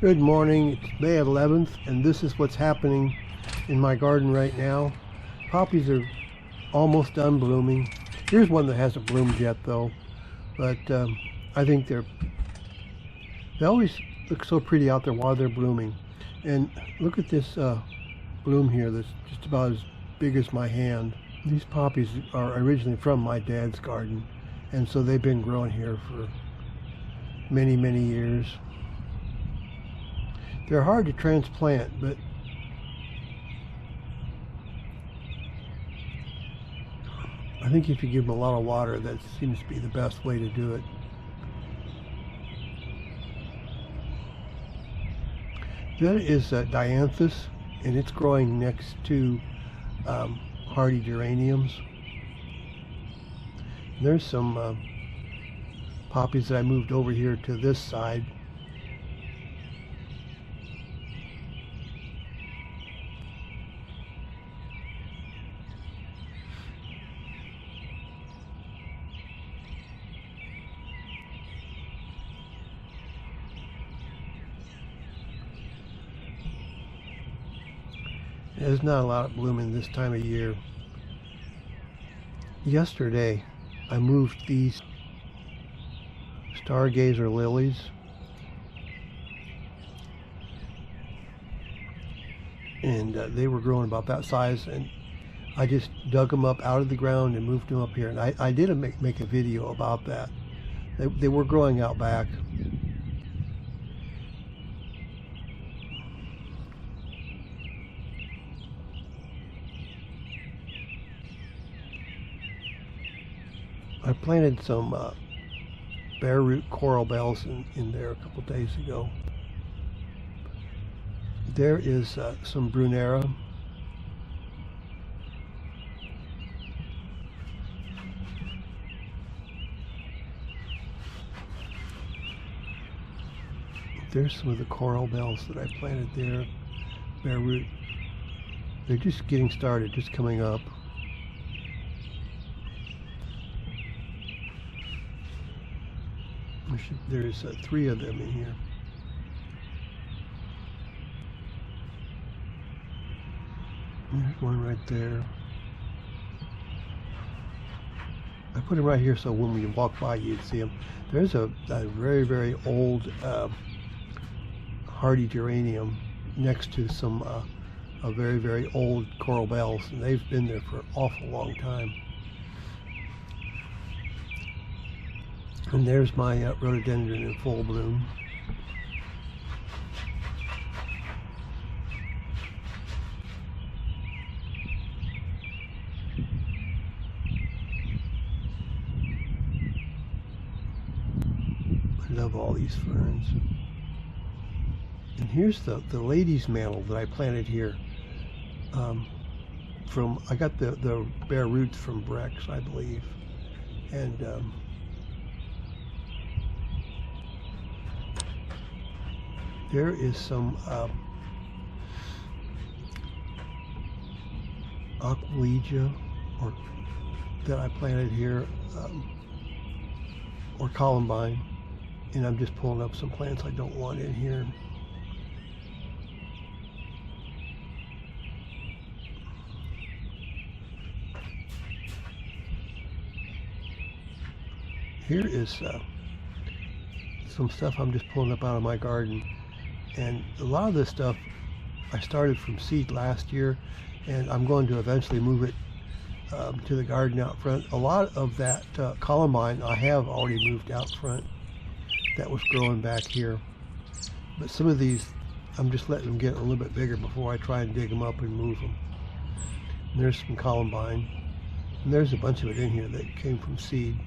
Good morning. It's May 11th, and this is what's happening in my garden right now. Poppies are almost done blooming. Here's one that hasn't bloomed yet, though, but I think they always look so pretty out there while they're blooming. And look at this bloom here that's just about as big as my hand. These poppies are originally from my dad's garden, and so they've been growing here for many, many years. They're hard to transplant, but I think if you give them a lot of water, that seems to be the best way to do it. That is dianthus, and it's growing next to hardy geraniums. There's some poppies that I moved over here to this side. There's not a lot of blooming this time of year. Yesterday, I moved these stargazer lilies. And they were growing about that size, and I just dug them up out of the ground and moved them up here. And I did make a video about that. They were growing out back. I planted some bare root coral bells in there a couple days ago. There is some brunera. There's some of the coral bells that I planted there, bare root. They're just getting started, just coming up. There's 3 of them in here. There's one right there. I put them right here so when we walk by you'd see them. There's a very, very old hardy geranium next to some a very, very old coral bells, and they've been there for an awful long time. And there's my rhododendron in full bloom. I love all these ferns. And here's the lady's mantle that I planted here. I got the bare roots from Brex, I believe. And there is some aqualegia that I planted here, or columbine, and I'm just pulling up some plants I don't want in here. Here is some stuff I'm just pulling up out of my garden. And a lot of this stuff I started from seed last year, and I'm going to eventually move it to the garden out front. A lot of that columbine I have already moved out front. That was growing back here. But some of these, I'm just letting them get a little bit bigger before I try and dig them up and move them. And there's some columbine. And there's a bunch of it in here that came from seed.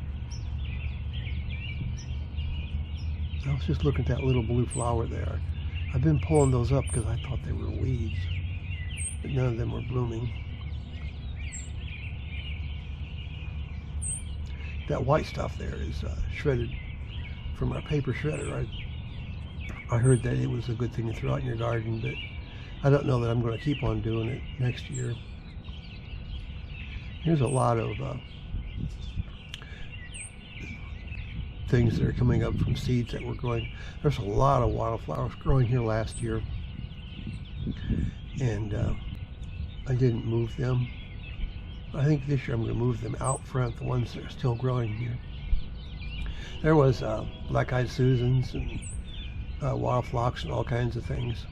I was just looking at that little blue flower there. I've been pulling those up because I thought they were weeds, but none of them were blooming. That white stuff there is shredded from our paper shredder. I heard that it was a good thing to throw out in your garden, but I don't know that I'm going to keep on doing it next year. Here's a lot of things that are coming up from seeds that were growing. There's a lot of wildflowers growing here last year, and I didn't move them. I think this year I'm going to move them out front, the ones that are still growing here. There was black-eyed Susans and wild phlox and all kinds of things.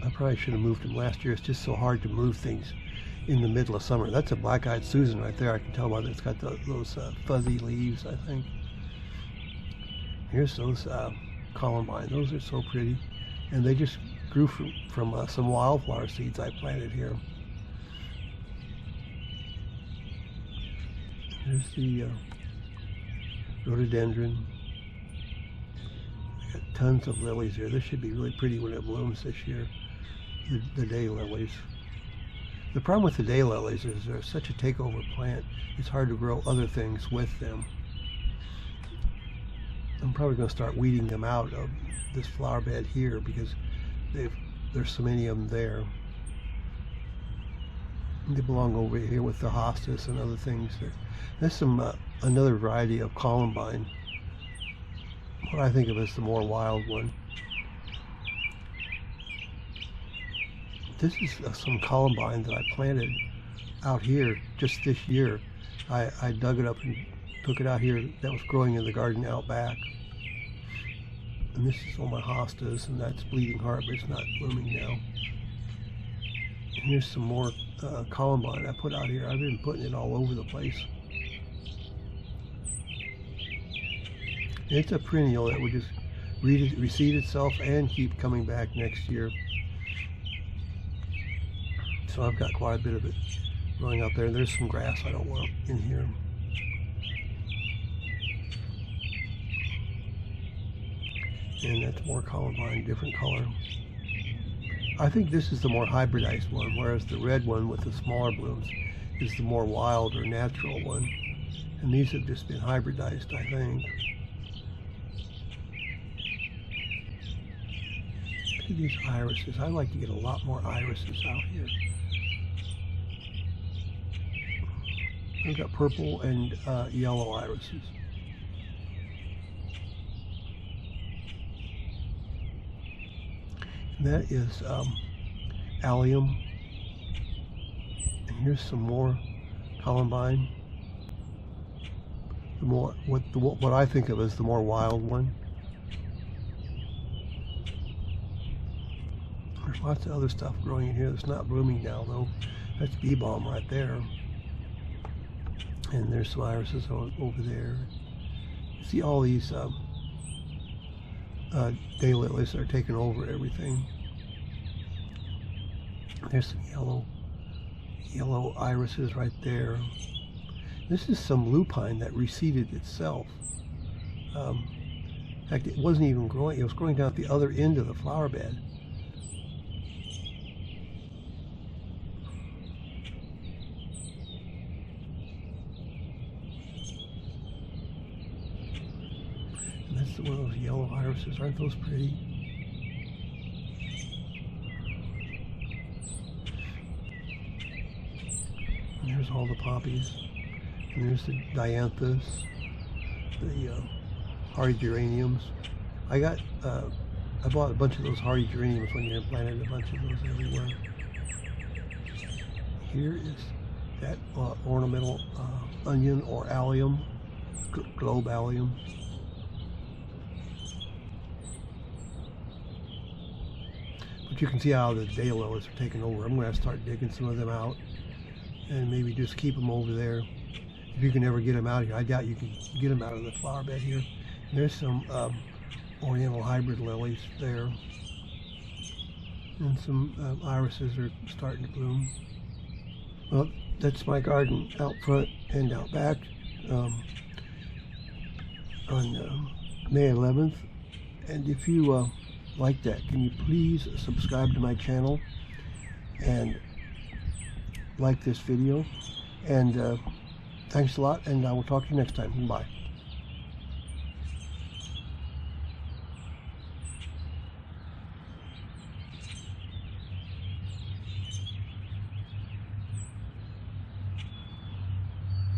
I probably should have moved them last year. It's just so hard to move things in the middle of summer. That's a black-eyed Susan right there. I can tell by that it's got those fuzzy leaves, I think. Here's those columbine. Those are so pretty. And they just grew from some wildflower seeds I planted here. Here's the rhododendron. I got tons of lilies here. This should be really pretty when it blooms this year. The daylilies. The problem with the daylilies is they're such a takeover plant. It's hard to grow other things with them. I'm probably going to start weeding them out of this flower bed here because there's so many of them there. They belong over here with the hostas and other things. There's some another variety of columbine. What I think of as the more wild one. This is some columbine that I planted out here just this year. I dug it up and took it out here. That was growing in the garden out back. And this is all my hostas, and that's bleeding heart, but it's not blooming now. And here's some more columbine I put out here. I've been putting it all over the place. It's a perennial that would just reseed itself and keep coming back next year. So I've got quite a bit of it growing out there. There's some grass I don't want in here. And that's more columbine, different color. I think this is the more hybridized one, whereas the red one with the smaller blooms is the more wild or natural one. And these have just been hybridized, I think. Look at these irises. I'd like to get a lot more irises out here. I've got purple and yellow irises. And that is allium. And here's some more columbine. The more what I think of as the more wild one. There's lots of other stuff growing in here that's not blooming now though. That's bee balm right there. And there's some irises over there. See all these daylilies that are taking over everything. There's some yellow irises right there. This is some lupine that reseeded itself. In fact, it wasn't even growing. It was growing down at the other end of the flower bed. That's one of those yellow irises. Aren't those pretty? And there's all the poppies. And there's the dianthus, the hardy geraniums. I bought a bunch of those hardy geraniums one year and planted a bunch of those everywhere. Here is that ornamental onion or allium, globe allium. But you can see how the daylilies are taking over. I'm going to start digging some of them out and maybe just keep them over there. If you can ever get them out of here. I doubt you can get them out of the flower bed here. And there's some oriental hybrid lilies there. And some irises are starting to bloom. Well, that's my garden out front and out back on May 11th. And if you like that, can you please subscribe to my channel and like this video? And thanks a lot, and I will talk to you next time. Bye.